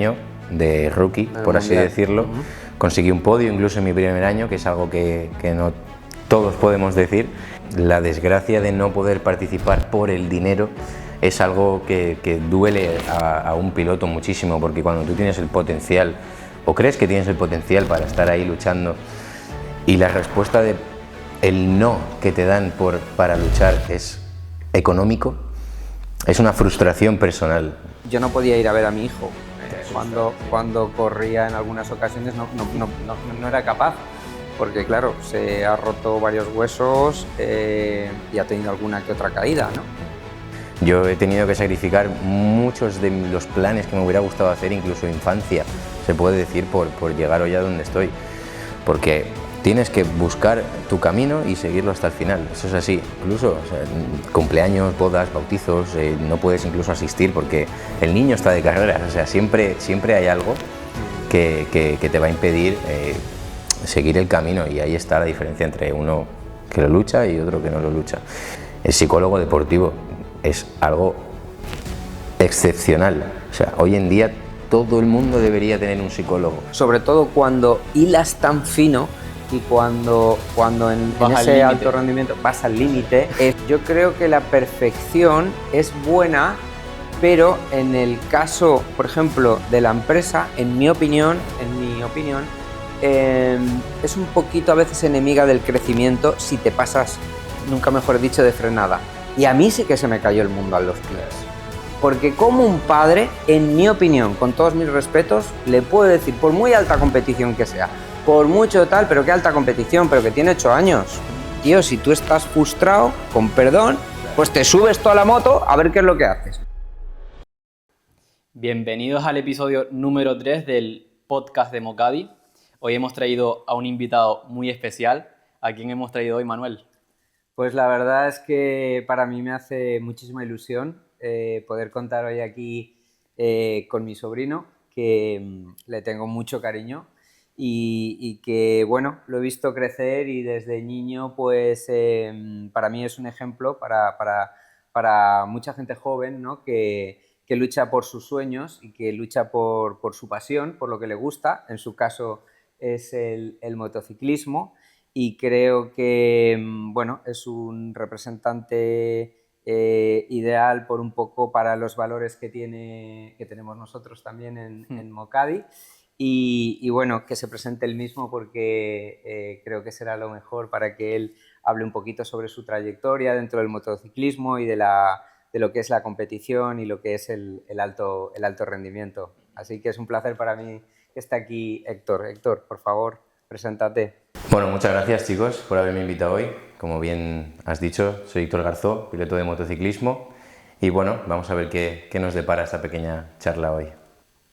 año de rookie, por así decirlo. Conseguí un podio incluso en mi primer año, que es algo que no todos podemos decir. La desgracia de no poder participar por el dinero es algo que duele a un piloto muchísimo, porque cuando tú tienes el potencial, o crees que tienes el potencial para estar ahí luchando, y la respuesta de el no que te dan para luchar es económico, es una frustración personal. Yo no podía ir a ver a mi hijo. Cuando corría en algunas ocasiones no era capaz, porque claro, se ha roto varios huesos y ha tenido alguna que otra caída, ¿no? Yo he tenido que sacrificar muchos de los planes que me hubiera gustado hacer, incluso infancia, se puede decir, por llegar hoy a donde estoy, porque tienes que buscar tu camino y seguirlo hasta el final, eso es así. Incluso o sea, cumpleaños, bodas, bautizos, no puedes incluso asistir porque el niño está de carreras, o sea, siempre hay algo que te va a impedir seguir el camino, y ahí está la diferencia entre uno que lo lucha y otro que no lo lucha. El psicólogo deportivo es algo excepcional, o sea, hoy en día todo el mundo debería tener un psicólogo. Sobre todo cuando hilas tan fino y cuando en ese alto rendimiento vas al límite. Yo creo que la perfección es buena, pero en el caso, por ejemplo, de la empresa, en mi opinión, es un poquito a veces enemiga del crecimiento si te pasas, nunca mejor dicho, de frenada. Y a mí sí que se me cayó el mundo a los pies. Porque como un padre, en mi opinión, con todos mis respetos, le puedo decir, por muy alta competición que sea, por mucho tal, pero qué alta competición, pero que tiene 8 años. Tío, si tú estás frustrado, con perdón, pues te subes tú a la moto a ver qué es lo que haces. Bienvenidos al episodio número 3 del podcast de Mocadi. Hoy hemos traído a un invitado muy especial. ¿A quién hemos traído hoy, Manuel? Pues la verdad es que para mí me hace muchísima ilusión poder contar hoy aquí con mi sobrino, que le tengo mucho cariño y que, bueno, lo he visto crecer y desde niño, pues para mí es un ejemplo para mucha gente joven, ¿no? que lucha por sus sueños y que lucha por su pasión, por lo que le gusta. En su caso es el motociclismo. Y creo que, bueno, es un representante ideal por un poco para los valores que tenemos nosotros también en Mocadi. Y bueno, que se presente él mismo porque creo que será lo mejor para que él hable un poquito sobre su trayectoria dentro del motociclismo y de lo que es la competición y lo que es el alto rendimiento. Así que es un placer para mí que esté aquí Héctor. Héctor, por favor, preséntate. Bueno, muchas gracias, chicos, por haberme invitado hoy. Como bien has dicho, soy Héctor Garzó, piloto de motociclismo, y bueno, vamos a ver qué nos depara esta pequeña charla hoy.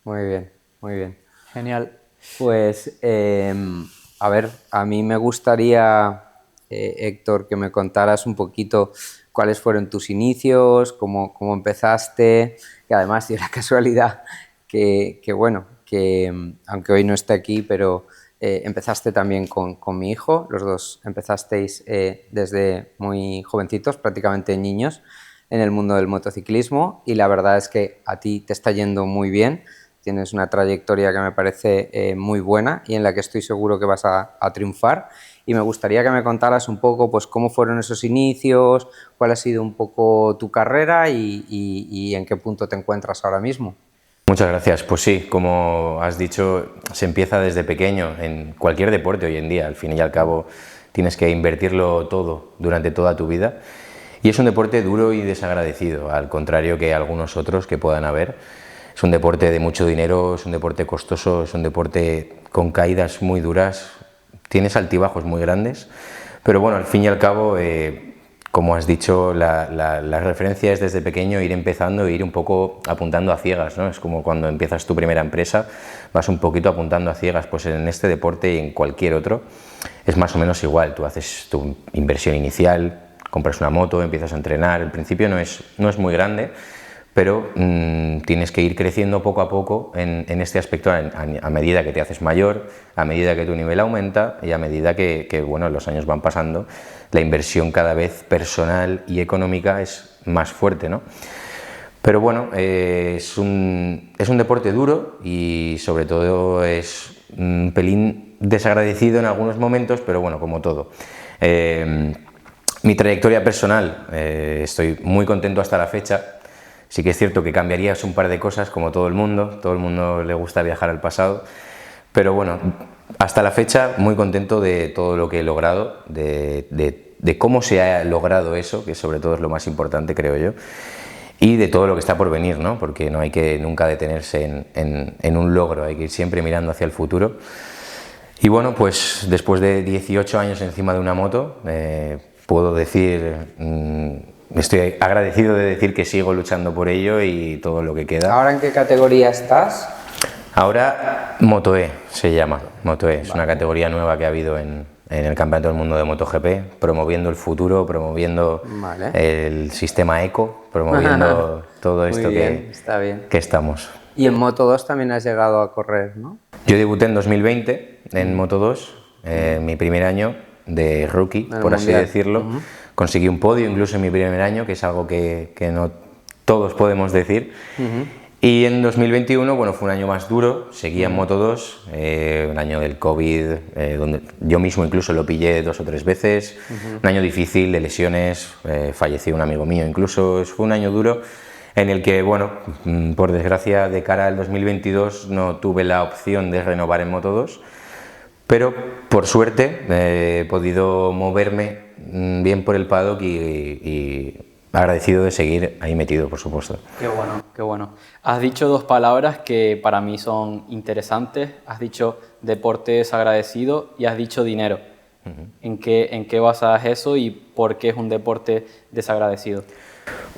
Muy bien, muy bien. Genial. Pues, a ver, a mí me gustaría, Héctor, que me contaras un poquito cuáles fueron tus inicios, cómo empezaste, que además dio la casualidad que bueno, que aunque hoy no esté aquí, pero empezaste también con mi hijo. Los dos empezasteis desde muy jovencitos, prácticamente niños, en el mundo del motociclismo, y la verdad es que a ti te está yendo muy bien. Tienes una trayectoria que me parece muy buena y en la que estoy seguro que vas a triunfar. Y me gustaría que me contaras un poco pues, cómo fueron esos inicios, cuál ha sido un poco tu carrera y en qué punto te encuentras ahora mismo. Muchas gracias. Pues sí, como has dicho, se empieza desde pequeño en cualquier deporte hoy en día. Al fin y al cabo tienes que invertirlo todo durante toda tu vida. Y es un deporte duro y desagradecido, al contrario que algunos otros que puedan haber. Es un deporte de mucho dinero, es un deporte costoso, es un deporte con caídas muy duras, tienes altibajos muy grandes, pero bueno, al fin y al cabo, como has dicho, la referencia es desde pequeño ir empezando e ir un poco apuntando a ciegas, ¿no? Es como cuando empiezas tu primera empresa, vas un poquito apuntando a ciegas. Pues en este deporte y en cualquier otro es más o menos igual. Tú haces tu inversión inicial, compras una moto, empiezas a entrenar. El principio no es muy grande, pero tienes que ir creciendo poco a poco en este aspecto a medida que te haces mayor, a medida que tu nivel aumenta y a medida que bueno, los años van pasando, la inversión cada vez personal y económica es más fuerte, ¿no? Pero bueno, es un deporte duro y sobre todo es un pelín desagradecido en algunos momentos, pero bueno, como todo. Mi trayectoria personal, estoy muy contento hasta la fecha. Sí que es cierto que cambiarías un par de cosas como todo el mundo le gusta viajar al pasado, pero bueno, hasta la fecha muy contento de todo lo que he logrado, de cómo se ha logrado eso, que sobre todo es lo más importante, creo yo, y de todo lo que está por venir, ¿no? Porque no hay que nunca detenerse en un logro, hay que ir siempre mirando hacia el futuro. Y bueno, pues después de 18 años encima de una moto, puedo decir, estoy agradecido de decir que sigo luchando por ello y todo lo que queda. ¿Ahora en qué categoría estás? Ahora Moto E se llama, Moto E, es una categoría nueva que ha habido en el Campeonato del Mundo de MotoGP, promoviendo el futuro, promoviendo el sistema eco, promoviendo todo esto está bien. que estamos. Y en Moto 2 también has llegado a correr, ¿no? Yo debuté en 2020 en Moto 2, mi primer año de rookie, por así decirlo. Conseguí un podio incluso en mi primer año, que es algo que no todos podemos decir. Y en 2021, bueno, fue un año más duro, seguía en Moto 2, un año del COVID, donde yo mismo incluso lo pillé 2 o 3 veces, un año difícil de lesiones, falleció un amigo mío incluso, fue un año duro en el que, bueno, por desgracia de cara al 2022 no tuve la opción de renovar en Moto 2, pero por suerte he podido moverme bien por el paddock y agradecido de seguir ahí metido, por supuesto. Qué bueno, qué bueno. Has dicho 2 palabras que para mí son interesantes. Has dicho deporte desagradecido y has dicho dinero. ¿En qué basas eso y por qué es un deporte desagradecido?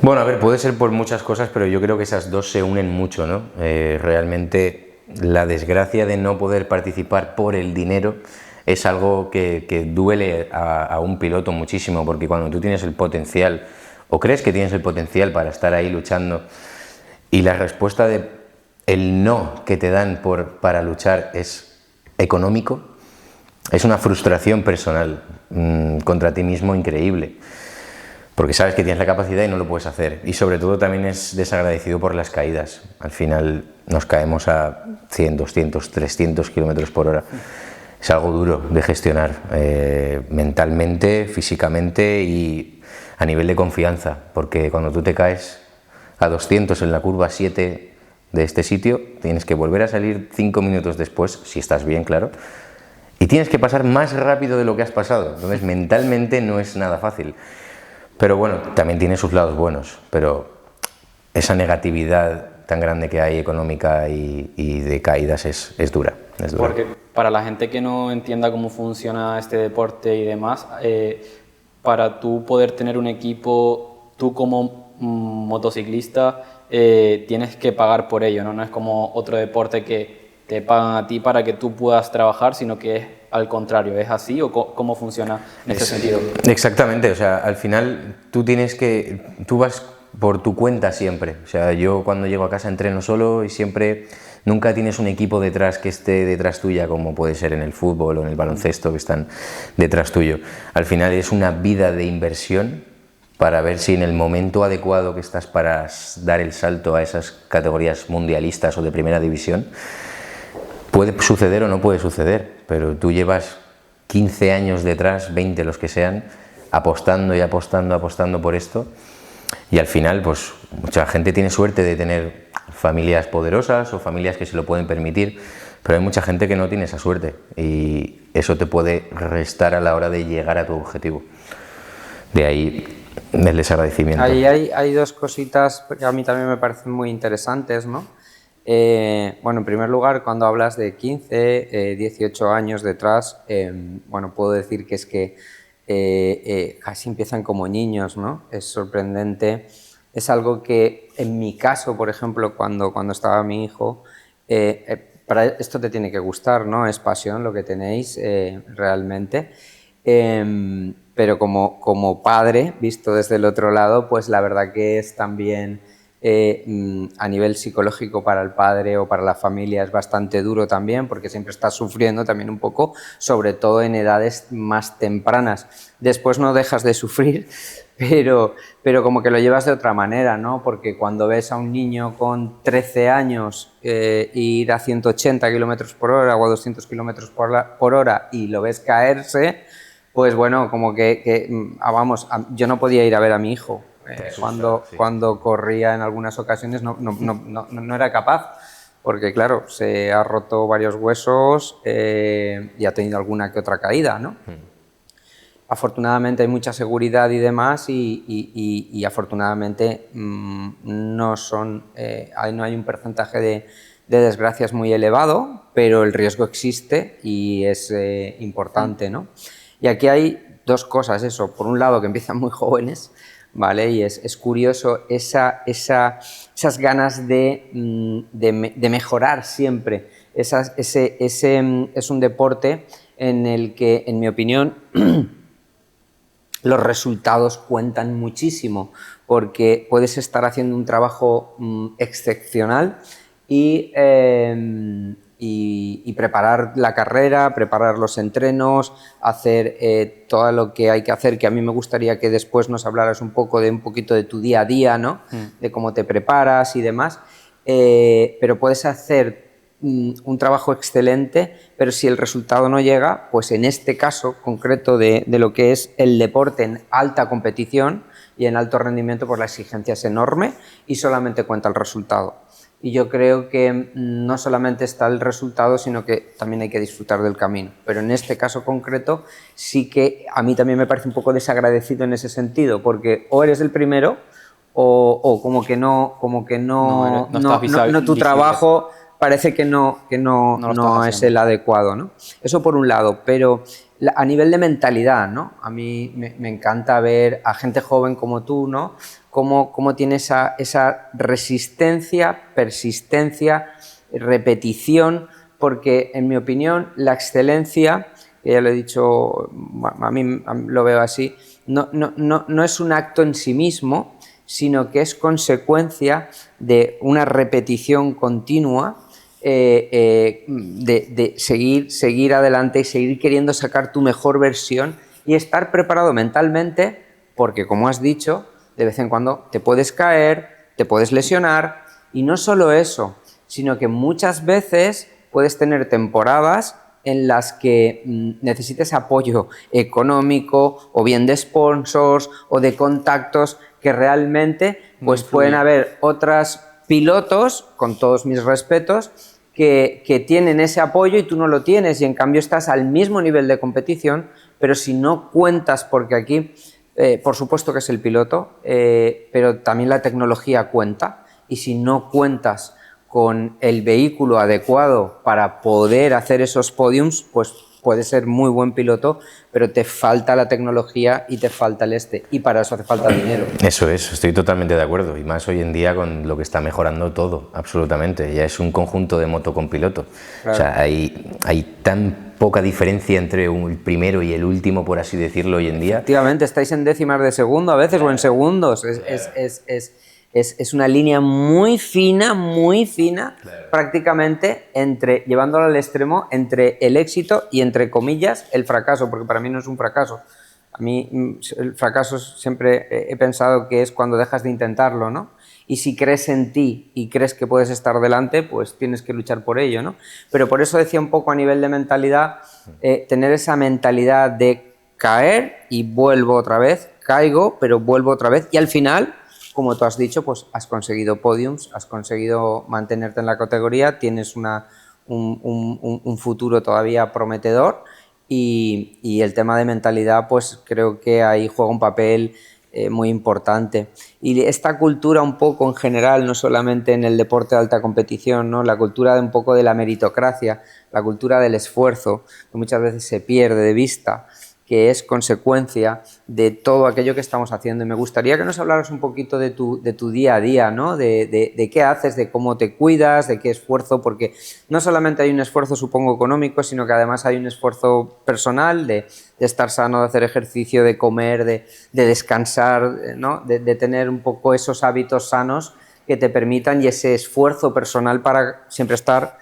Bueno, a ver, puede ser por muchas cosas, pero yo creo que esas dos se unen mucho, ¿no? Realmente la desgracia de no poder participar por el dinero es algo que duele a un piloto muchísimo, porque cuando tú tienes el potencial o crees que tienes el potencial para estar ahí luchando y la respuesta de el no que te dan para luchar es económico, es una frustración personal contra ti mismo increíble, porque sabes que tienes la capacidad y no lo puedes hacer, y sobre todo también es desagradecido por las caídas. Al final nos caemos a 100, 200, 300 kilómetros por hora. Es algo duro de gestionar mentalmente, físicamente y a nivel de confianza, porque cuando tú te caes a 200 en la curva 7 de este sitio, tienes que volver a salir 5 minutos después, si estás bien, claro, y tienes que pasar más rápido de lo que has pasado. Entonces mentalmente no es nada fácil, pero bueno, también tiene sus lados buenos, pero esa negatividad tan grande que hay económica y de caídas es dura, es dura. Porque para la gente que no entienda cómo funciona este deporte y demás, para tú poder tener un equipo, tú como motociclista tienes que pagar por ello, ¿no? No es como otro deporte que te pagan a ti para que tú puedas trabajar, sino que es al contrario. ¿Es así o cómo funciona en ese sentido? Exactamente, o sea, al final tú vas por tu cuenta siempre. O sea, yo cuando llego a casa entreno solo y siempre, nunca tienes un equipo detrás que esté detrás tuya, como puede ser en el fútbol o en el baloncesto, que están detrás tuyo. Al final es una vida de inversión para ver si en el momento adecuado que estás para dar el salto a esas categorías mundialistas o de primera división, puede suceder o no puede suceder, pero tú llevas 15 años detrás, 20 los que sean, apostando y apostando por esto, y al final pues mucha gente tiene suerte de tener familias poderosas o familias que se lo pueden permitir, pero hay mucha gente que no tiene esa suerte y eso te puede restar a la hora de llegar a tu objetivo. De ahí el desagradecimiento. Ahí hay 2 cositas que a mí también me parecen muy interesantes, ¿no? Bueno, en primer lugar, cuando hablas de 15, 18 años detrás, bueno, puedo decir que es que casi empiezan como niños, ¿no? Es sorprendente. Es algo que en mi caso, por ejemplo, cuando estaba mi hijo, para esto te tiene que gustar, ¿no? Es pasión lo que tenéis realmente. Pero como padre, visto desde el otro lado, pues la verdad que es también a nivel psicológico para el padre o para la familia es bastante duro también, porque siempre estás sufriendo también un poco, sobre todo en edades más tempranas. Después no dejas de sufrir, pero como que lo llevas de otra manera, ¿no? Porque cuando ves a un niño con 13 años ir a 180 km por hora o a 200 km por hora y lo ves caerse, pues bueno, como vamos, yo no podía ir a ver a mi hijo. Cuando corría en algunas ocasiones no era capaz, porque claro, se ha roto varios huesos y ha tenido alguna que otra caída, ¿no? Afortunadamente hay mucha seguridad y demás y afortunadamente no hay un porcentaje de desgracias muy elevado, pero el riesgo existe y es importante, ¿no? Y aquí hay dos cosas, eso, por un lado que empiezan muy jóvenes, ¿vale? Y es curioso esas ganas de mejorar siempre. Es un deporte en el que, en mi opinión, los resultados cuentan muchísimo, porque puedes estar haciendo un trabajo excepcional y preparar la carrera, preparar los entrenos, hacer todo lo que hay que hacer, que a mí me gustaría que después nos hablaras un poquito de tu día a día, ¿no? De cómo te preparas y demás, pero puedes hacer un trabajo excelente, pero si el resultado no llega, pues en este caso concreto de lo que es el deporte en alta competición y en alto rendimiento, pues la exigencia es enorme y solamente cuenta el resultado. Y yo creo que no solamente está el resultado, sino que también hay que disfrutar del camino. Pero en este caso concreto sí que a mí también me parece un poco desagradecido en ese sentido, porque o eres el primero o como que no tu trabajo parece que no es el adecuado, ¿no? Eso por un lado, pero a nivel de mentalidad, ¿no? A mí me encanta ver a gente joven como tú, ¿no? Cómo tiene esa resistencia, persistencia, repetición, porque en mi opinión la excelencia, que ya lo he dicho, a mí lo veo así, no es un acto en sí mismo, sino que es consecuencia de una repetición continua, de seguir adelante y seguir queriendo sacar tu mejor versión y estar preparado mentalmente, porque como has dicho, de vez en cuando te puedes caer, te puedes lesionar, y no solo eso, sino que muchas veces puedes tener temporadas en las que necesites apoyo económico o bien de sponsors o de contactos que realmente pues pueden haber otros pilotos, con todos mis respetos, que tienen ese apoyo y tú no lo tienes, y en cambio estás al mismo nivel de competición, pero si no cuentas, porque aquí por supuesto que es el piloto, pero también la tecnología cuenta, y si no cuentas con el vehículo adecuado para poder hacer esos podiums, pues puedes ser muy buen piloto, pero te falta la tecnología y te falta y para eso hace falta dinero. Eso es, estoy totalmente de acuerdo, y más hoy en día con lo que está mejorando todo, absolutamente. Ya es un conjunto de moto con piloto. Claro. O sea, hay tan poca diferencia entre el primero y el último, por así decirlo, hoy en día. Efectivamente, estáis en décimas de segundo a veces, o en segundos. Es una línea muy fina, claro, prácticamente llevándolo al extremo, entre el éxito y, entre comillas, el fracaso, porque para mí no es un fracaso. A mí el fracaso siempre he pensado que es cuando dejas de intentarlo, ¿no? Y si crees en ti y crees que puedes estar delante, pues tienes que luchar por ello, ¿no? Pero por eso decía un poco a nivel de mentalidad, tener esa mentalidad de caer y vuelvo otra vez, caigo, pero vuelvo otra vez, y al final, como tú has dicho, pues has conseguido podiums, has conseguido mantenerte en la categoría, tienes un futuro todavía prometedor, y el tema de mentalidad, pues creo que ahí juega un papel muy importante. Y esta cultura un poco en general, no solamente en el deporte de alta competición, ¿no? La cultura un poco de la meritocracia, la cultura del esfuerzo, que muchas veces se pierde de vista, que es consecuencia de todo aquello que estamos haciendo. Y me gustaría que nos hablaras un poquito de tu día a día, ¿no? De qué haces, de cómo te cuidas, de qué esfuerzo, porque no solamente hay un esfuerzo, supongo, económico, sino que además hay un esfuerzo personal de estar sano, de hacer ejercicio, de comer, de descansar, ¿no? De tener un poco esos hábitos sanos que te permitan y ese esfuerzo personal para siempre estar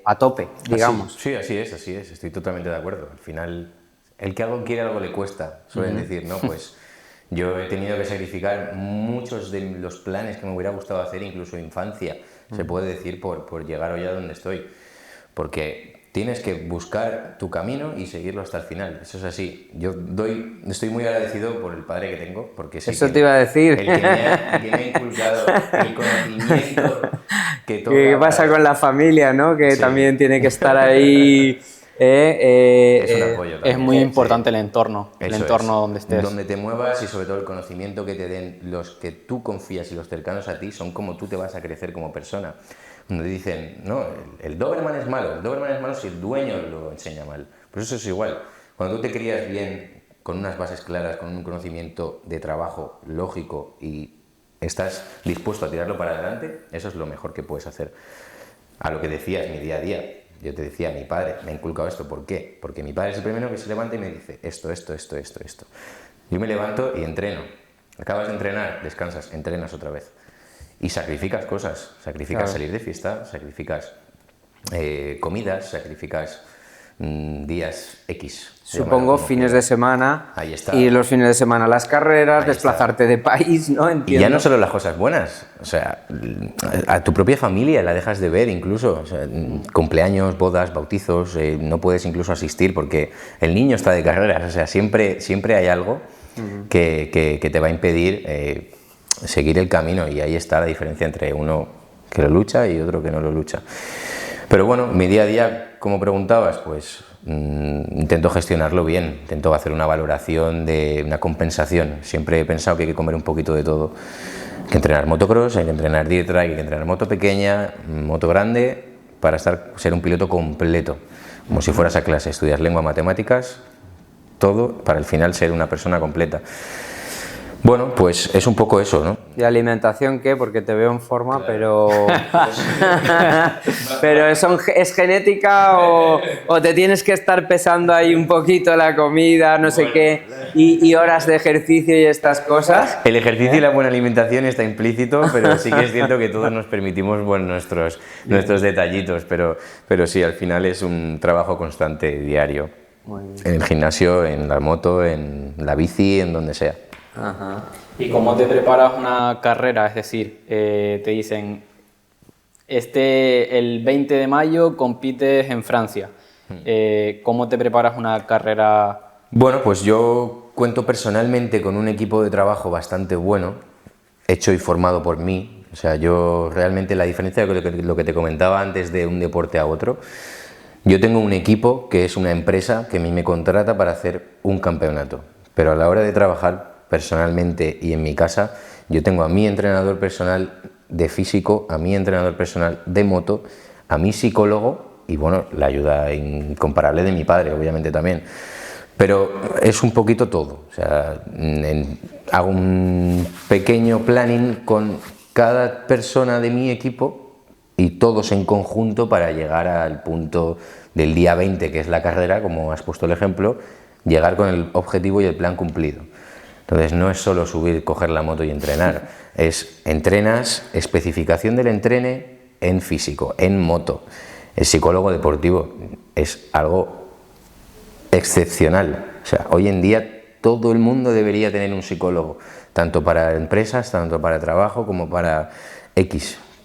a tope, digamos. Sí, así es, estoy totalmente de acuerdo. Al final, el que algo quiere, algo le cuesta, suelen decir, ¿no? Pues yo he tenido que sacrificar muchos de los planes que me hubiera gustado hacer, incluso infancia, se puede decir, por llegar hoy a donde estoy. Porque tienes que buscar tu camino y seguirlo hasta el final, eso es así. Estoy muy agradecido por el padre que tengo, porque sé eso que te iba a decir. el que me ha inculcado el conocimiento que toca. ¿Qué pasa con la familia, no? Que Sí. también tiene que estar ahí. Es un apoyo también. Es muy importante el entorno Eso donde estés. Donde te muevas y sobre todo el conocimiento que te den los que tú confías y los cercanos a ti son como tú te vas a crecer como persona. Donde dicen, no, el Doberman es malo si el dueño lo enseña mal. Pues eso es igual. Cuando tú te crías bien, con unas bases claras, con un conocimiento de trabajo lógico y estás dispuesto a tirarlo para adelante, eso es lo mejor que puedes hacer. A lo que decías, mi día a día. Yo te decía, mi padre me ha inculcado esto. ¿Por qué? Porque mi padre es el primero que se levanta y me dice esto. Yo me levanto y entreno. Acabas de entrenar, descansas, entrenas otra vez. Y sacrificas cosas. Sacrificas salir de fiesta, sacrificas comidas, sacrificas días X. Supongo fines de semana. Ahí está. Y los fines de semana las carreras, Ahí desplazarte de país, ¿no? Entiendo. Y ya no solo las cosas buenas, o sea, a tu propia familia la dejas de ver incluso, o sea, cumpleaños, bodas, bautizos, no puedes incluso asistir porque el niño está de carreras, o sea, siempre hay algo que te va a impedir seguir el camino y ahí está la diferencia entre uno que lo lucha y otro que no lo lucha. Pero bueno, mi día a día, como preguntabas, pues intento gestionarlo bien, intento hacer una valoración de una compensación. Siempre he pensado que hay que comer un poquito de todo. Hay que entrenar motocross, hay que entrenar dirt track, hay que entrenar moto pequeña, moto grande, para ser un piloto completo. Como si fueras a clase, estudias lengua, matemáticas, todo para al final ser una persona completa. Bueno, pues es un poco eso, ¿no? ¿Y alimentación qué? Porque te veo en forma, pero... ¿Pero es genética o te tienes que estar pesando ahí un poquito la comida, no sé qué, y horas de ejercicio y estas cosas? El ejercicio y la buena alimentación está implícito, pero sí que es cierto que todos nos permitimos nuestros detallitos, pero sí, al final es un trabajo constante, diario. En el gimnasio, en la moto, en la bici, en donde sea. Ajá. ¿Y cómo te preparas una carrera? Es decir, te dicen, el 20 de mayo compites en Francia. ¿Cómo te preparas una carrera? Bueno, pues yo cuento personalmente con un equipo de trabajo bastante bueno, hecho y formado por mí. O sea, yo realmente la diferencia de lo que te comentaba antes de un deporte a otro, yo tengo un equipo que es una empresa que a mí me contrata para hacer un campeonato, pero a la hora de trabajar personalmente y en mi casa, yo tengo a mi entrenador personal de físico, a mi entrenador personal de moto, a mi psicólogo y bueno, la ayuda incomparable de mi padre, obviamente también. Pero es un poquito todo, o sea, hago un pequeño planning con cada persona de mi equipo y todos en conjunto para llegar al punto del día 20, que es la carrera, como has puesto el ejemplo, llegar con el objetivo y el plan cumplido. Entonces no es solo subir, coger la moto y entrenar, entrenas, especificación del entrene en físico, en moto. El psicólogo deportivo es algo excepcional. O sea, hoy en día todo el mundo debería tener un psicólogo, tanto para empresas, tanto para trabajo como para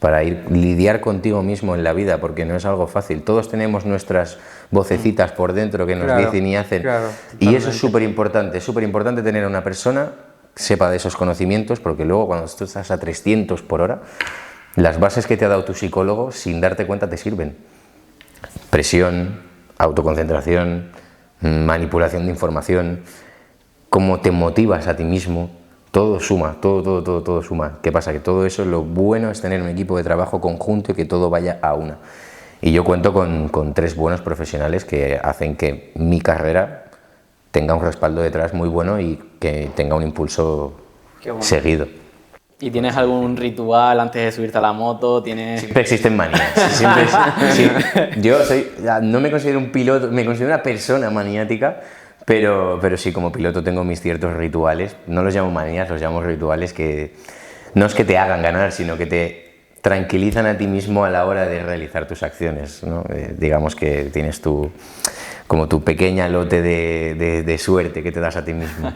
para lidiar contigo mismo en la vida, porque no es algo fácil. Todos tenemos nuestras vocecitas por dentro que nos dicen y hacen. Y eso es súper importante tener a una persona que sepa de esos conocimientos, porque luego cuando tú estás a 300 por hora, las bases que te ha dado tu psicólogo, sin darte cuenta, te sirven. Presión, autoconcentración, manipulación de información, cómo te motivas a ti mismo. Todo suma, todo suma. ¿Qué pasa? Que todo eso, lo bueno es tener un equipo de trabajo conjunto y que todo vaya a una. Y yo cuento con 3 buenos profesionales que hacen que mi carrera tenga un respaldo detrás muy bueno y que tenga un impulso seguido. ¿Y tienes algún ritual antes de subirte a la moto? Siempre existen manías. Yo no me considero un piloto, me considero una persona maniática. Pero sí, como piloto tengo mis ciertos rituales, no los llamo manías, los llamo rituales que no es que te hagan ganar, sino que te tranquilizan a ti mismo a la hora de realizar tus acciones, ¿no? Digamos que tienes como tu pequeña lote de suerte que te das a ti mismo.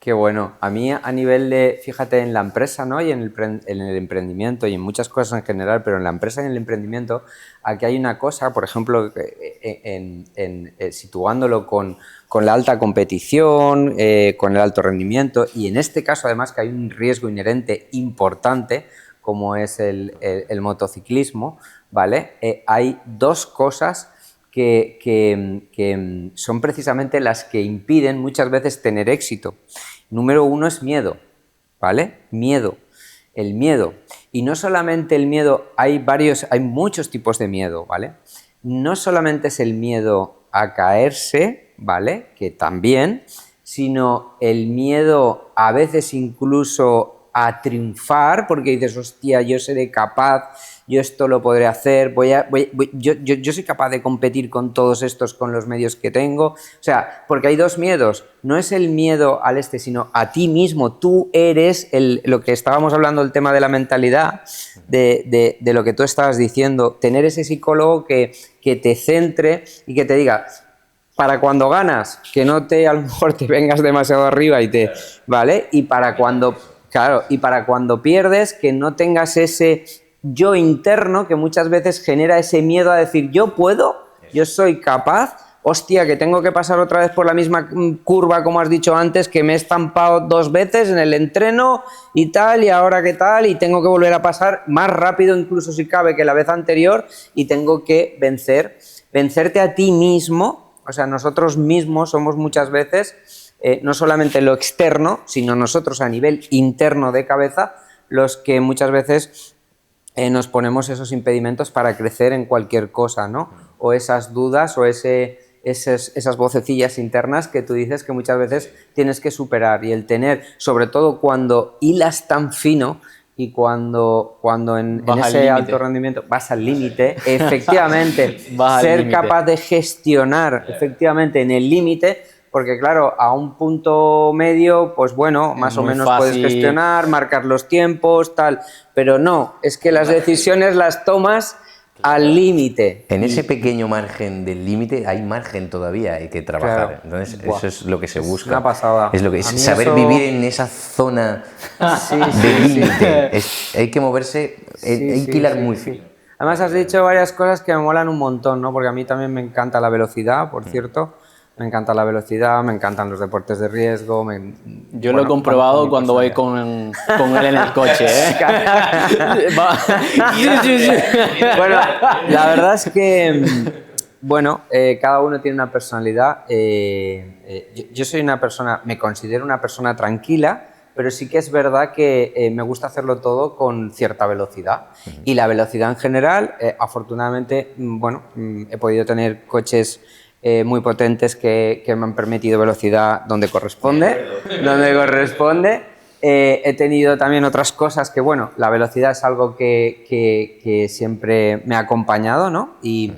Qué bueno. A mí a nivel de, fíjate, en la empresa, ¿no? Y en el emprendimiento y en muchas cosas en general, pero en la empresa y en el emprendimiento, aquí hay una cosa, por ejemplo, situándolo con la alta competición, con el alto rendimiento y en este caso además que hay un riesgo inherente importante como es el motociclismo, ¿vale? Hay dos cosas que son precisamente las que impiden muchas veces tener éxito. Número uno es miedo, ¿vale? Miedo. El miedo. Y no solamente el miedo, hay muchos tipos de miedo, ¿vale? No solamente es el miedo a caerse, ¿vale? Que también, sino el miedo a veces incluso a triunfar, porque dices, hostia, yo seré capaz, yo esto lo podré hacer, yo soy capaz de competir con todos estos, con los medios que tengo. O sea, porque hay dos miedos, no es el miedo al sino a ti mismo, tú eres lo que estábamos hablando, el tema de la mentalidad, de lo que tú estabas diciendo, tener ese psicólogo que te centre y que te diga, para cuando ganas, que no a lo mejor te vengas demasiado arriba ¿vale? Y para cuando pierdes, que no tengas ese yo interno que muchas veces genera ese miedo a decir, yo puedo, yo soy capaz, hostia, que tengo que pasar otra vez por la misma curva, como has dicho antes, que me he estampado 2 veces en el entreno y tal, y ahora qué tal, y tengo que volver a pasar más rápido incluso si cabe que la vez anterior, y tengo que vencerte a ti mismo. O sea, nosotros mismos somos muchas veces no solamente lo externo, sino nosotros a nivel interno de cabeza, los que muchas veces nos ponemos esos impedimentos para crecer en cualquier cosa, ¿no? O esas dudas o esas vocecillas internas que tú dices que muchas veces tienes que superar. Y el tener, sobre todo cuando hilas tan fino y cuando en ese alto rendimiento vas al límite, efectivamente, ser capaz de gestionar efectivamente en el límite. Porque claro, a un punto medio, pues bueno, más o menos puedes gestionar, marcar los tiempos, tal, pero no, es que las decisiones las tomas al límite. En ese pequeño margen del límite hay margen todavía, hay que trabajar. Claro. Entonces, eso es lo que se busca. Es una pasada. Es lo que es saber vivir en esa zona de límite. Hay que moverse, hay que hilar muy fino. Además, has dicho varias cosas que me molan un montón, ¿no? Porque a mí también me encanta la velocidad, por cierto. Me encanta la velocidad, me encantan los deportes de riesgo. Yo lo he comprobado cuando voy con él en el coche, ¿eh? Bueno, la verdad es que, bueno, cada uno tiene una personalidad. Yo soy una persona, me considero una persona tranquila, pero sí que es verdad que me gusta hacerlo todo con cierta velocidad. Y la velocidad en general, afortunadamente, bueno, he podido tener coches muy potentes que me han permitido velocidad donde corresponde. He tenido también otras cosas que, bueno, la velocidad es algo que siempre me ha acompañado, ¿no? Y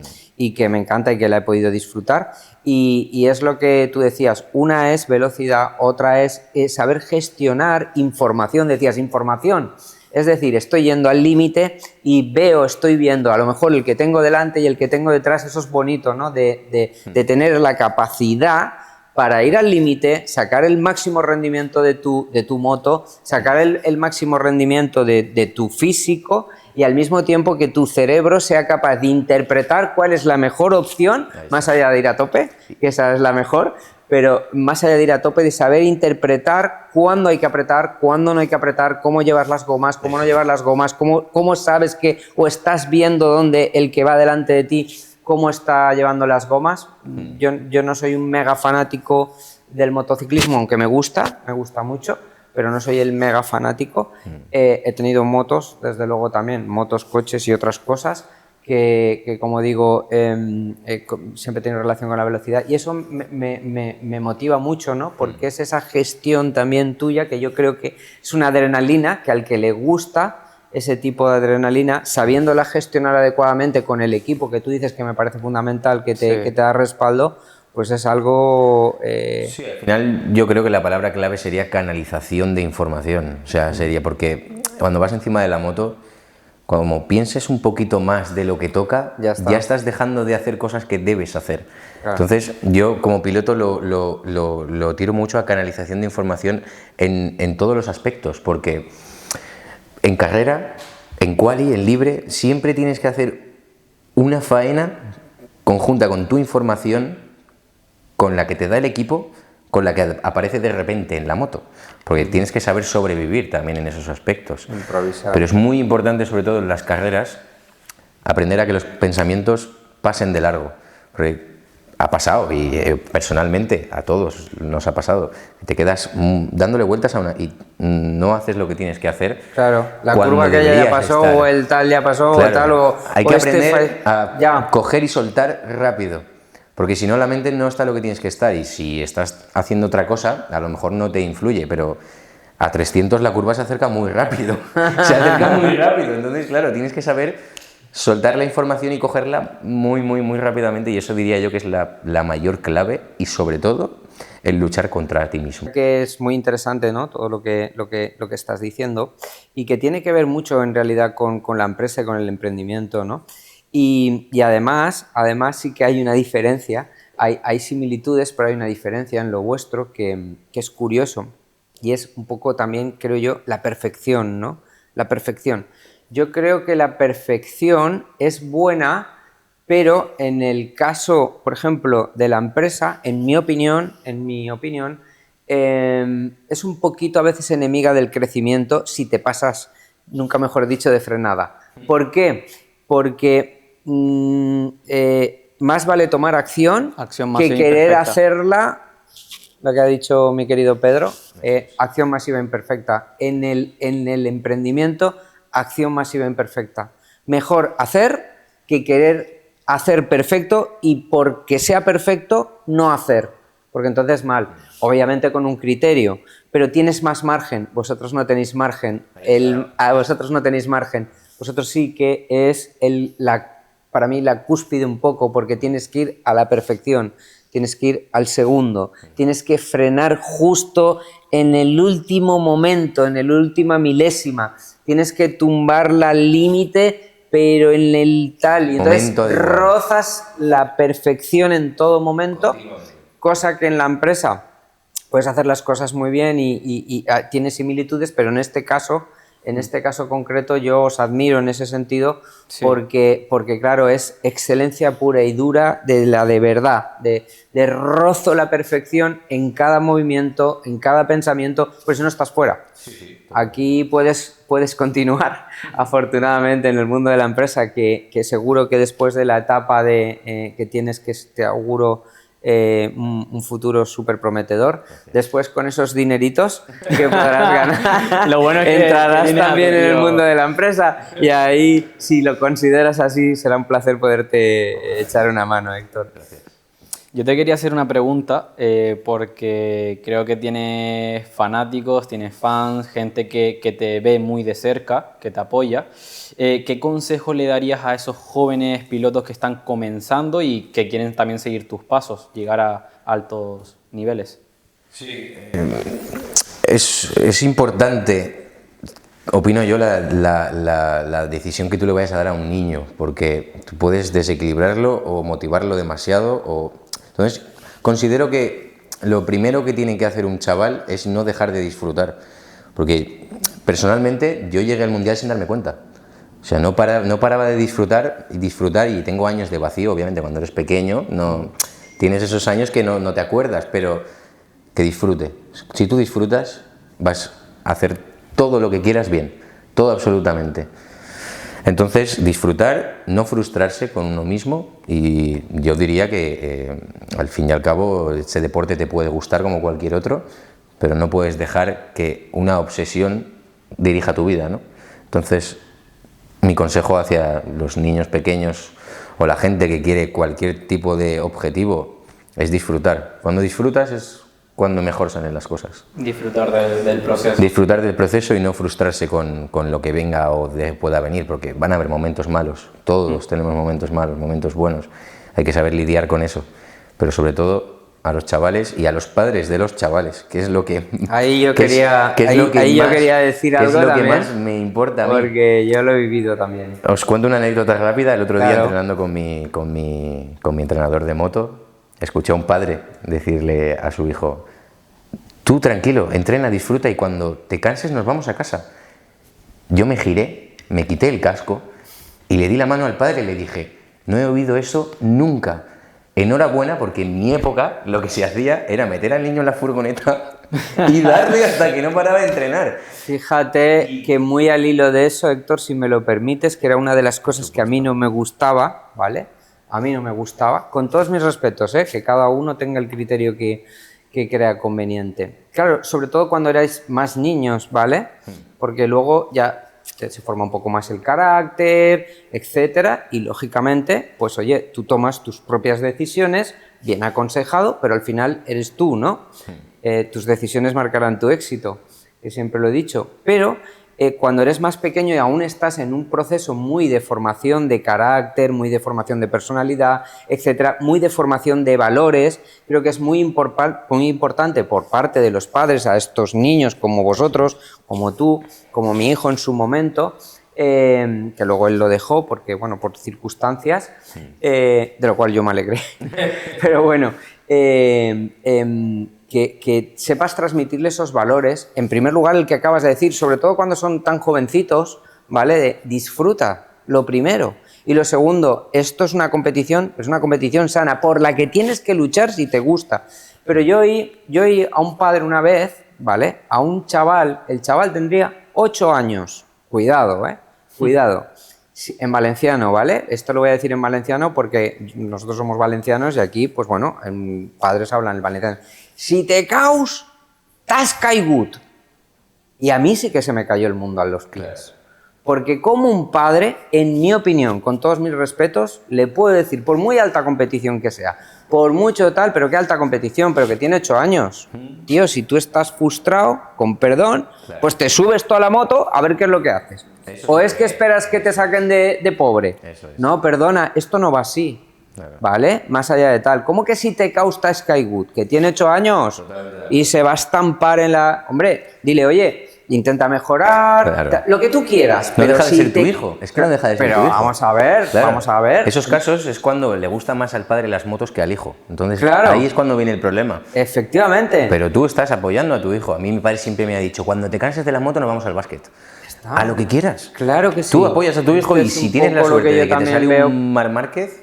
que me encanta y que la he podido disfrutar. Y es lo que tú decías, una es velocidad, otra es saber gestionar información. Decías, información. Es decir, estoy yendo al límite y estoy viendo a lo mejor el que tengo delante y el que tengo detrás, eso es bonito, ¿no? De tener la capacidad para ir al límite, sacar el máximo rendimiento de tu moto, sacar el máximo rendimiento de tu físico y al mismo tiempo que tu cerebro sea capaz de interpretar cuál es la mejor opción, más allá de ir a tope, que esa es la mejor, pero más allá de ir a tope, de saber interpretar cuándo hay que apretar, cuándo no hay que apretar, cómo llevas las gomas, cómo no llevas las gomas, cómo sabes que, o estás viendo dónde el que va delante de ti, cómo está llevando las gomas. Yo no soy un mega fanático del motociclismo, aunque me gusta mucho, pero no soy el mega fanático. He tenido motos, desde luego también, motos, coches y otras cosas, que como digo, siempre tiene relación con la velocidad y eso me motiva mucho, ¿no? Porque es esa gestión también tuya que yo creo que es una adrenalina que al que le gusta ese tipo de adrenalina, sabiéndola gestionar adecuadamente con el equipo que tú dices que me parece fundamental, que te da respaldo, pues es algo... Sí, al final yo creo que la palabra clave sería canalización de información, o sea, sería porque cuando vas encima de la moto, como pienses un poquito más de lo que toca, Ya está. ya estás dejando de hacer cosas que debes hacer. Claro. Entonces yo como piloto lo tiro mucho a canalización de información en todos los aspectos, porque en carrera, en quali, en libre, siempre tienes que hacer una faena conjunta con tu información, con la que te da el equipo, con la que aparece de repente en la moto, porque tienes que saber sobrevivir también en esos aspectos. Improvisar. Pero es muy importante, sobre todo en las carreras, aprender a que los pensamientos pasen de largo, porque ha pasado, y personalmente a todos nos ha pasado, te quedas dándole vueltas a una y no haces lo que tienes que hacer. Claro, la cuando curva que ya deberías pasó, estar. o el tal ya pasó, Claro, o tal, o... hay o que este aprender a ya. coger y soltar rápido, porque si no la mente no está lo que tienes que estar, y si estás haciendo otra cosa, a lo mejor no te influye, pero a 300 la curva se acerca muy rápido, se acerca muy rápido, entonces claro, tienes que saber soltar la información y cogerla muy rápidamente, y eso diría yo que es la mayor clave, y sobre todo el luchar contra ti mismo. Que es muy interesante, ¿no? Todo lo que estás diciendo, y que tiene que ver mucho en realidad con la empresa y con el emprendimiento, ¿no? Y además sí que hay una diferencia, hay similitudes, pero hay una diferencia en lo vuestro que es curioso, y es un poco también, creo yo, la perfección, ¿no? La perfección. Yo creo que la perfección es buena, pero en el caso, por ejemplo, de la empresa, en mi opinión, es un poquito a veces enemiga del crecimiento si te pasas, nunca mejor dicho, de frenada. ¿Por qué? Porque más vale tomar acción Acción que masiva querer imperfecta. hacerla, lo que ha dicho mi querido Pedro, acción masiva imperfecta. En el emprendimiento, acción masiva imperfecta. Mejor hacer que querer hacer perfecto, y porque sea perfecto, no hacer. Porque entonces mal. Obviamente con un criterio, pero tienes más margen. Vosotros no tenéis margen. Vosotros no tenéis margen. Vosotros sí que es para mí la cúspide un poco, porque tienes que ir a la perfección. Tienes que ir al segundo, tienes que frenar justo en el último momento, en la última milésima, tienes que tumbarla al límite, pero en el tal, y entonces rozas la perfección en todo momento, cosa que en la empresa puedes hacer las cosas muy bien y tiene similitudes, pero en este caso concreto yo os admiro en ese sentido, sí. porque claro, es excelencia pura y dura, de la de verdad, de rozo la perfección en cada movimiento, en cada pensamiento, pues si no estás fuera. Sí. Aquí puedes continuar, afortunadamente, en el mundo de la empresa, que seguro que después de la etapa que tienes, que te auguro un futuro súper prometedor. Después, con esos dineritos que podrás ganar, lo bueno es que entrarás también en el mundo de la empresa, y ahí, si lo consideras así, será un placer poderte echar una mano, Héctor. Gracias. Yo te quería hacer una pregunta, porque creo que tienes fanáticos, tienes fans, gente que te ve muy de cerca, que te apoya. ¿Qué consejo le darías a esos jóvenes pilotos que están comenzando y que quieren también seguir tus pasos, llegar a altos niveles? Sí, es importante, opino yo, la decisión que tú le vayas a dar a un niño, porque tú puedes desequilibrarlo o motivarlo demasiado. Entonces, considero que lo primero que tiene que hacer un chaval es no dejar de disfrutar, porque personalmente yo llegué al Mundial sin darme cuenta. O sea, no paraba de disfrutar, y tengo años de vacío, obviamente, cuando eres pequeño, tienes esos años que no te acuerdas, pero que disfrute. Si tú disfrutas, vas a hacer todo lo que quieras bien, todo absolutamente. Entonces, disfrutar, no frustrarse con uno mismo, y yo diría que al fin y al cabo ese deporte te puede gustar como cualquier otro, pero no puedes dejar que una obsesión dirija tu vida, ¿no? Entonces, mi consejo hacia los niños pequeños o la gente que quiere cualquier tipo de objetivo es disfrutar. Cuando disfrutas es cuando mejor salen las cosas. Disfrutar del proceso. Disfrutar del proceso y no frustrarse con lo que venga o pueda venir, porque van a haber momentos malos. Todos tenemos momentos malos, momentos buenos. Hay que saber lidiar con eso. pero sobre todo a los chavales y a los padres de los chavales, que es lo que ahí yo que es- quería, que es ahí, lo que ahí yo más- quería decir que algo es lo que también, más me importa a mí. porque yo lo he vivido también. Os cuento una anécdota rápida. El otro día, Claro. entrenando con mi entrenador de moto, escuché a un padre decirle a su hijo: tú tranquilo, entrena, disfruta y cuando te canses nos vamos a casa. Yo me giré, me quité el casco y le di la mano al padre y le dije: no he oído eso nunca. Enhorabuena, porque en mi época lo que se hacía era meter al niño en la furgoneta y darle hasta que no paraba de entrenar. Fíjate que muy al hilo de eso, Héctor, si me lo permites, que era una de las cosas que a mí no me gustaba, ¿vale? A mí no me gustaba, con todos mis respetos, que cada uno tenga el criterio que crea conveniente. Claro, sobre todo cuando erais más niños, ¿vale? Porque luego ya se forma un poco más el carácter, etcétera, y lógicamente, pues oye, tú tomas tus propias decisiones, bien aconsejado, pero al final eres tú, ¿no? Tus decisiones marcarán tu éxito, que siempre lo he dicho, pero cuando eres más pequeño y aún estás en un proceso muy de formación de carácter, muy de formación de personalidad, etcétera, muy de formación de valores, creo que es muy importante por parte de los padres a estos niños como vosotros, como tú, como mi hijo en su momento, que luego él lo dejó porque, bueno, por circunstancias, de lo cual yo me alegré, pero bueno, que sepas transmitirle esos valores. En primer lugar, el que acabas de decir, sobre todo cuando son tan jovencitos, ¿vale? De disfruta, lo primero. Y lo segundo, esto es una competición sana, por la que tienes que luchar si te gusta. Pero yo oí a un padre una vez, ¿vale? A un chaval, el chaval tendría 8 años. Cuidado, cuidado. En valenciano, ¿vale? Esto lo voy a decir en valenciano porque nosotros somos valencianos y aquí, pues bueno, padres hablan el valenciano. Si te caus, t'has caigut. Y a mí sí que se me cayó el mundo a los pies. Porque como un padre, en mi opinión, con todos mis respetos, le puedo decir, por muy alta competición que sea, por mucho tal, pero qué alta competición, pero que tiene 8 años. Tío, si tú estás frustrado, con perdón, pues te subes tú a la moto a ver qué es lo que haces. O es que esperas que te saquen de pobre. Eso es. No, perdona, esto no va así. Claro. ¿Vale? Más allá de tal. ¿Cómo que si te causa Skywood, que tiene 8 años y se va a estampar en la... Hombre, dile, oye, intenta mejorar, Claro. lo que tú quieras. No pero deja de si ser tu hijo, es que no deja de ser Pero tu hijo. vamos a ver, Claro. vamos a ver. Esos casos es cuando le gusta más al padre las motos que al hijo. Entonces Claro. ahí es cuando viene el problema. Efectivamente. Pero tú estás apoyando a tu hijo. A mí mi padre siempre me ha dicho: cuando te canses de la moto nos vamos al básquet. A lo que quieras. Claro que sí. Tú apoyas a tu hijo y Es si un tienes la poco lo suerte que yo de que te también sale veo. un Marc Márquez,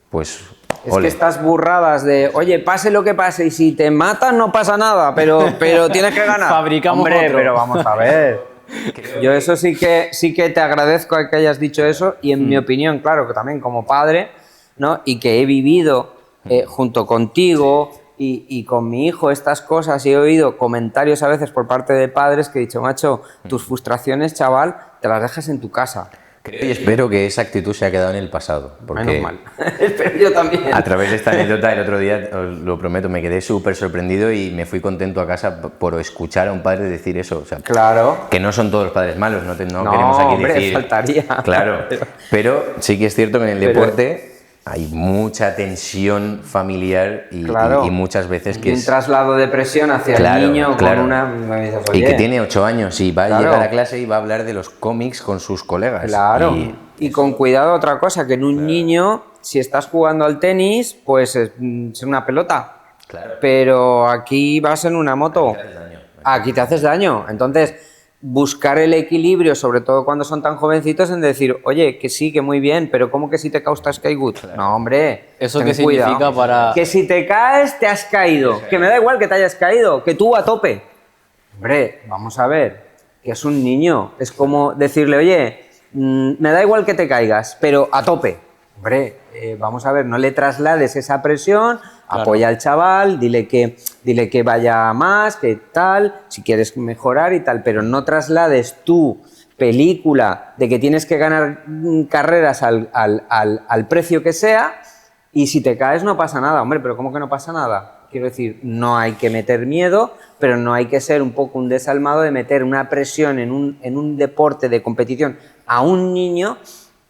pues Es ole. que estas burradas de, oye, pase lo que pase y si te matan no pasa nada, pero tienes que ganar. Fabricamos Hombre, otro. pero vamos a ver. Yo eso sí que te agradezco que hayas dicho eso y en mi opinión, claro, que también como padre, ¿no? Y que he vivido junto contigo y con mi hijo estas cosas y he oído comentarios a veces por parte de padres que he dicho, macho, tus frustraciones, chaval, te las dejas en tu casa. Creo y espero que esa actitud se ha quedado en el pasado. Porque Menos mal. Espero yo también. a través de esta anécdota el otro día, os lo prometo, me quedé súper sorprendido y me fui contento a casa por escuchar a un padre decir eso. O sea, Claro. que no son todos los padres malos, no No, queremos aquí hombre, decir... faltaría. Claro, pero sí que es cierto que en el Pero- deporte hay mucha tensión familiar y, Claro. y muchas veces que Y un es... traslado de presión hacia Claro, el niño claro. con una... me dices, Y que "Oye, tiene 8 años y va a Claro. llegar a clase y va a hablar de los cómics con sus colegas. Claro. Y con cuidado otra cosa, que en un niño, si estás jugando al tenis, pues es una pelota. Claro. Pero aquí vas en una moto. Aquí te haces daño. Entonces, buscar el equilibrio, sobre todo cuando son tan jovencitos, en decir, oye, que sí, que muy bien, pero ¿cómo que si te caes te has caído? No, hombre. ¿Eso ten qué significa cuidado. para...? Que si te caes, te has caído. Que me da igual que te hayas caído, que tú a tope. Hombre, vamos a ver, que es un niño. Es como decirle, oye, me da igual que te caigas, pero a tope. Hombre, vamos a ver, no le traslades esa presión, apoya al chaval, dile que vaya más, que tal, si quieres mejorar y tal, pero no traslades tu película de que tienes que ganar carreras al precio que sea y si te caes no pasa nada. Hombre, pero ¿cómo que no pasa nada? Quiero decir, no hay que meter miedo, pero no hay que ser un poco un desalmado de meter una presión en un deporte de competición a un niño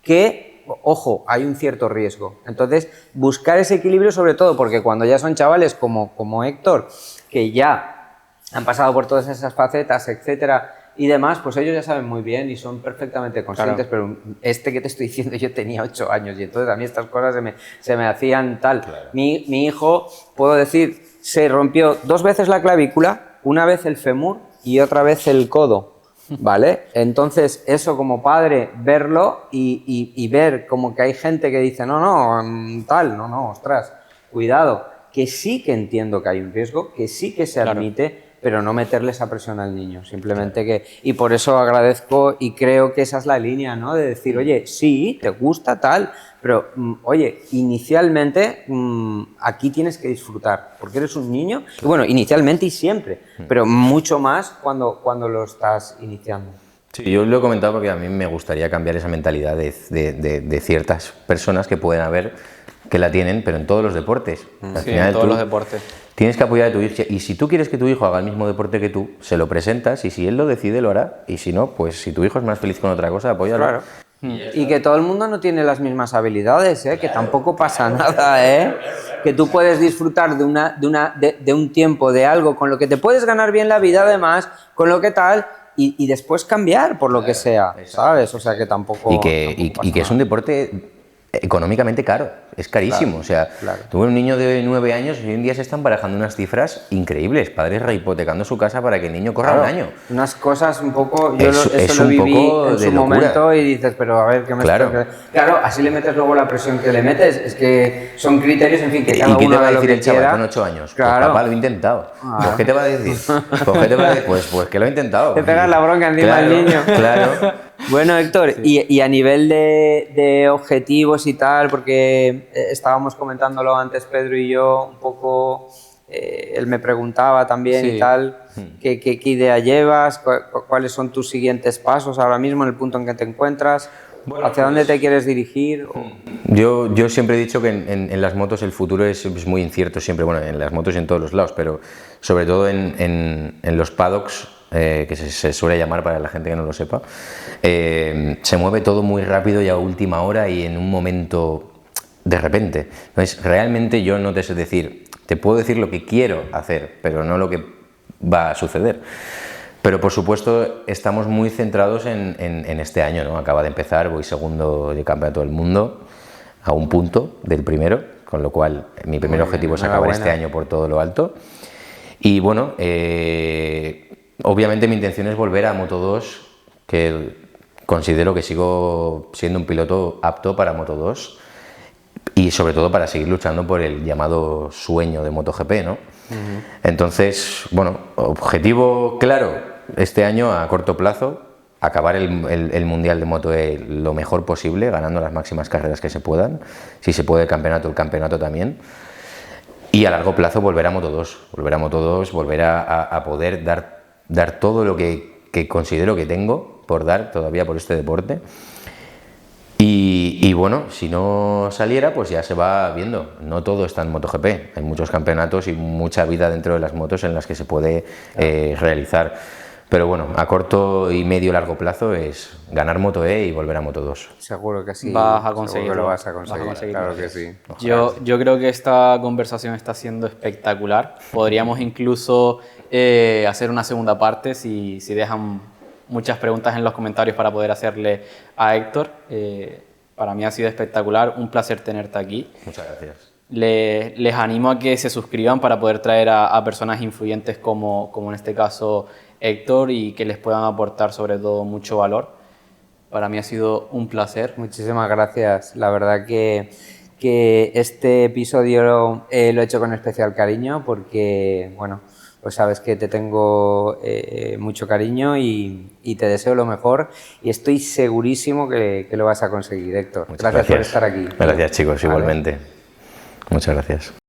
que ojo, hay un cierto riesgo. Entonces, buscar ese equilibrio sobre todo, porque cuando ya son chavales como Héctor, que ya han pasado por todas esas facetas, etcétera, y demás, pues ellos ya saben muy bien y son perfectamente conscientes, claro. Pero este que te estoy diciendo, yo tenía 8 años y entonces a mí estas cosas se me hacían tal. Claro. Mi hijo, puedo decir, se rompió 2 veces la clavícula, una vez el fémur y otra vez el codo, ¿vale? Entonces eso como padre, verlo y ver como que hay gente que dice, no, ostras, cuidado, que sí que entiendo que hay un riesgo, que sí que se admite, pero no meterle esa presión al niño, simplemente que... Y por eso agradezco y creo que esa es la línea, ¿no? De decir, oye, sí, te gusta tal, pero, oye, inicialmente aquí tienes que disfrutar, porque eres un niño, y bueno, inicialmente y siempre, pero mucho más cuando lo estás iniciando. Sí, yo lo he comentado porque a mí me gustaría cambiar esa mentalidad de ciertas personas que pueden haber, que la tienen, pero en todos los deportes. Al final, en todos los deportes. Tienes que apoyar a tu hijo y si tú quieres que tu hijo haga el mismo deporte que tú, se lo presentas y si él lo decide lo hará y si no, pues si tu hijo es más feliz con otra cosa, apóyalo. Claro. Y que todo el mundo no tiene las mismas habilidades, que tampoco pasa nada, que tú puedes disfrutar de un tiempo, de algo con lo que te puedes ganar bien la vida además, con lo que tal, y después cambiar por lo que sea, ¿sabes? O sea que tampoco... Y que es un deporte económicamente caro, es carísimo, claro, o sea, tuve un niño de 9 años y hoy en día se están barajando unas cifras increíbles, padres rehipotecando su casa para que el niño corra un año. Unas cosas un poco, yo eso lo viví en su momento y dices, pero a ver, ¿qué me Claro, así le metes luego la presión que le metes, es que son criterios, en fin, que cada uno... ¿Y qué te va a decir el chaval con 8 años? Claro. Pues papá, lo he intentado. Pues ¿qué te va a decir? Pues que lo he intentado. Te pegas la bronca encima al niño. Claro. Bueno, Héctor, y a nivel de objetivos y tal, porque estábamos comentándolo antes Pedro y yo, un poco, él me preguntaba también y tal, ¿qué idea llevas? ¿Cuáles son tus siguientes pasos ahora mismo en el punto en que te encuentras? Bueno, ¿hacia dónde te quieres dirigir? Yo siempre he dicho que en las motos el futuro es muy incierto siempre, bueno, en las motos y en todos los lados, pero sobre todo en los paddocks, que se suele llamar para la gente que no lo sepa, se mueve todo muy rápido y a última hora y en un momento de repente. Entonces, realmente yo no te sé decir, te puedo decir lo que quiero hacer, pero no lo que va a suceder. Pero por supuesto estamos muy centrados en este año, ¿no? Acaba de empezar, voy segundo de campeonato del mundo, a un punto del primero, con lo cual mi primer objetivo es acabar este año por todo lo alto. Y bueno, obviamente mi intención es volver a Moto2, que considero que sigo siendo un piloto apto para Moto2 y sobre todo para seguir luchando por el llamado sueño de MotoGP, ¿no? Entonces, bueno, objetivo claro este año a corto plazo, acabar el Mundial de Moto-E lo mejor posible, ganando las máximas carreras que se puedan, si se puede el campeonato también. Y a largo plazo volver a Moto2, volver a poder dar todo lo que considero que tengo por dar todavía por este deporte. Y bueno, si no saliera, pues ya se va viendo. No todo está en MotoGP, hay muchos campeonatos y mucha vida dentro de las motos en las que se puede realizar. Pero bueno, a corto y medio largo plazo es ganar Moto-E y volver a Moto2. Seguro que sí. Vas a conseguirlo. Seguro que lo vas a conseguir. Claro que sí. Yo creo que esta conversación está siendo espectacular. Podríamos incluso hacer una segunda parte si dejan muchas preguntas en los comentarios para poder hacerle a Héctor. Para mí ha sido espectacular, un placer tenerte aquí. Muchas gracias. Les animo a que se suscriban para poder traer a personas influyentes como en este caso Héctor y que les puedan aportar sobre todo mucho valor. Para mí ha sido un placer. Muchísimas gracias. La verdad que este episodio lo he hecho con especial cariño porque, bueno, pues sabes que te tengo mucho cariño y te deseo lo mejor y estoy segurísimo que lo vas a conseguir, Héctor. Muchas gracias por estar aquí. Gracias, chicos, igualmente. Muchas gracias.